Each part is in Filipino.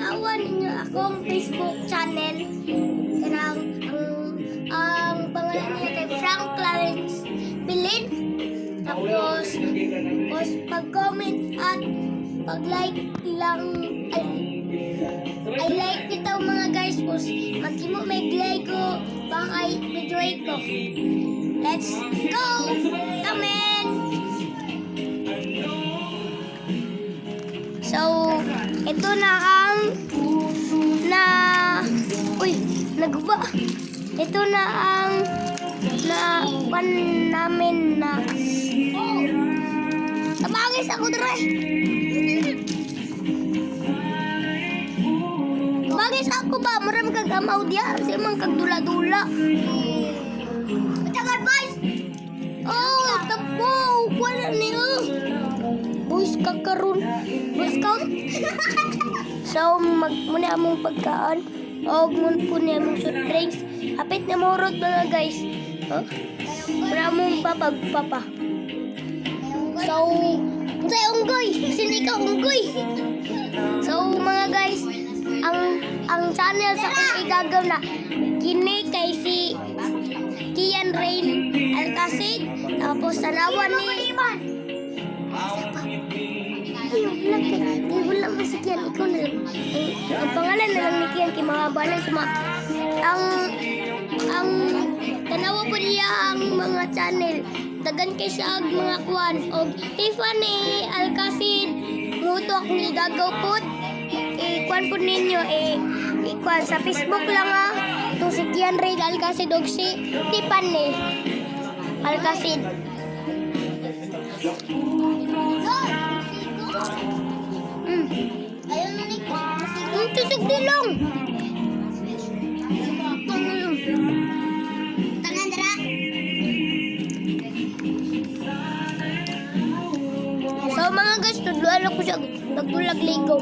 tanawan ninyo akong Facebook channel. Kanang ang pangalan niya kay Frank Clarence Pilin. Tapos pag-comment at pag-like lang I like ito mga guys. Pos magkimo may like ko bakay video ko. Let's go! Kamen! So, ito na ang nagba. Ito na ang pan namin na tabangis ako dre. Tabangis ako ba? Maram kag amaw diya. Kasi mang kag dula-dula. Tagal boys! Oh, tapo! Wala niyo. Boys kakaroon. Boys count. So, muna among pagkaan. O, muna among soft drinks. Hapit na morot mga guys. Huh? Muna among papagpapa. So, say unggoy. Sindi ka unggoy. So, mga guys, ang channel sa kong igagaw na kini kay si Kian Rain Alcacid. Tapos tanawan ni wala mo si Kian, ikaw na lang. Ang pangalan na lang ni Kian, kay mahaba na suma. Ang tanawa po niya ang mga channel. Dagan kay siya ang mga kwan. O Tiffany Alcacid. Muto akong igagaw po. Kwan po ninyo. Kwan sa Facebook lang Itong si Kian Rain Alcacid o si Tiffany Alcacid. Ayun na ni tusog dilong. Tangan dara. So mga guys, tudluan ako siya nagbulag ligo.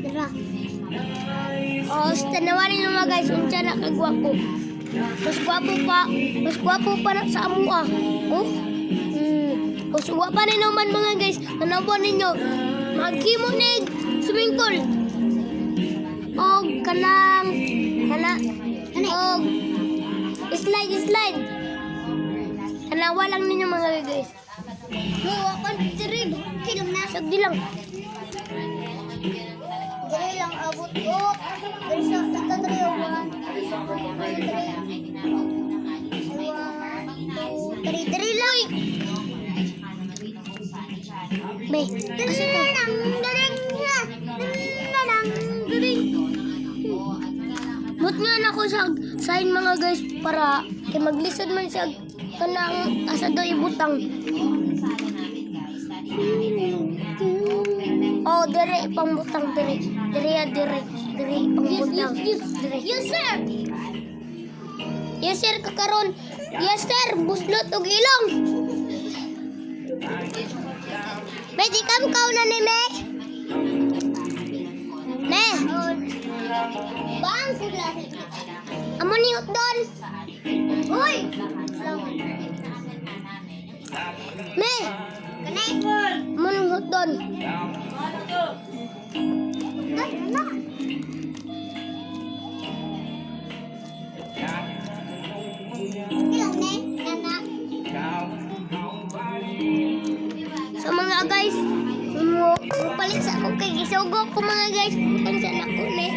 Dara. Tanawanin nyo mga guys, unsa na kagwapo. Mas gwapo pa na sa amua. Oh? Mas uwa pa rin naman mga guys. Tanawan ninyo. Maghimo nig swimming pool. Og kanang og slide. Tanawa lang ninyo mga guys. Uwa pa diri kilang na sagdi lang. Diri lang abot ko. Diri sa tatri uwan. Diri lang. Be, mut nga na ko sa sign mga guys para kay maglisod man siya kanang asa do ibutang. Oh, dire pang butang dire pang butang. Yes sir kakaron. Yes sir, buslot og ilong. Pwede ka mukhaw na ni Me? Me? Bang sila. Amo ni hotdon. Uy! Me? Kanay? Amo ni hotdon. So mga guys, palit sa ako kay isugo ko mga guys. Pang sa nako ni.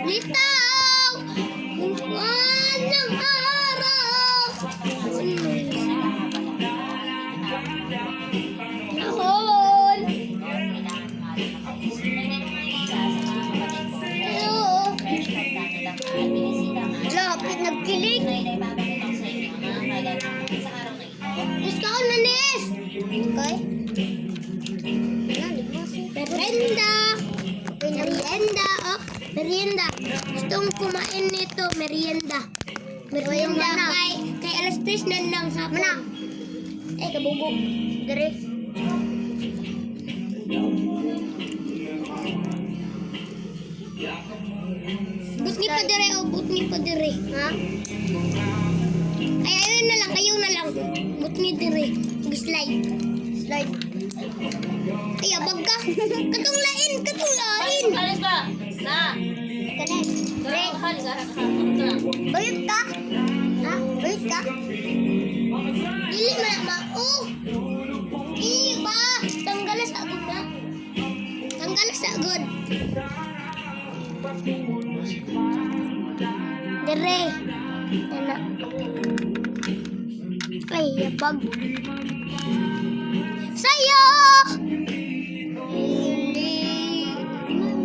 Litaw! Anong araw? Nahon! Lapit nagkilig. Discount na nis! Okay? Merienda! Merienda! Gustong kumain nito, merienda. Merienda kay alas 3 na lang sa hapon. Kabugo. Dere. Butni pa dire o butni pa dire. Ha? Ay, ayun na lang. Butni dire. Slide. Slide. Ay, abag ka. Katunglain, katunglain. Alis ba? Na. Kanan. Re. Bayot ka? Ha? Bayot ka? Dili man ba? Oh! Iba! Tanggalas agad na. Tanggalas agad. Dire. Ana. Ay, abag. Sayo! Hindi.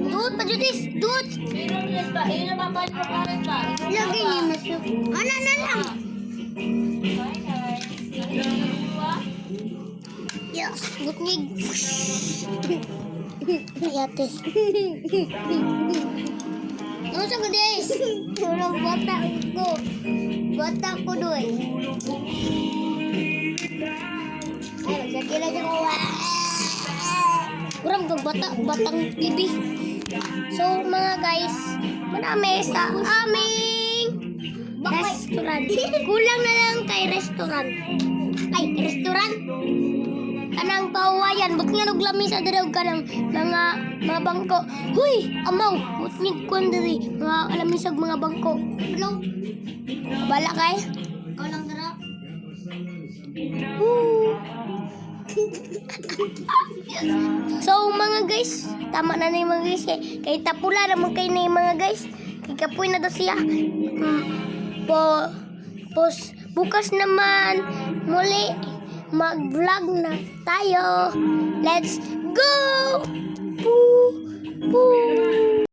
Dude, pajutis. Dude. Alis ba? Ayun na babalik ko alis ba? Lagi ni masuk. Ana na lang. Yes, butnig. Yates. Ano sa guys? Kurang bata ko. Bata ko doy. Ay, magkakila dyan ko. Kurang bata, batang TV. So mga guys, marami sa aming restaurant. Kulang na lang kay restaurant. Ay, restaurant? Kanang pawayan, ba't nga naglami sa darog ka ng mga bangko? Huy, amaw, ba't nga kwan dari, mga alamisag mga bangko. Ano? Bala kay? Ikaw lang dara. So mga guys, tama na na yung mga guys eh. Kay tapula naman kayo na yung mga guys. Kay kapoy na daw siya. Bukas naman muli mag-vlog na tayo. Let's go! Poo! Poo!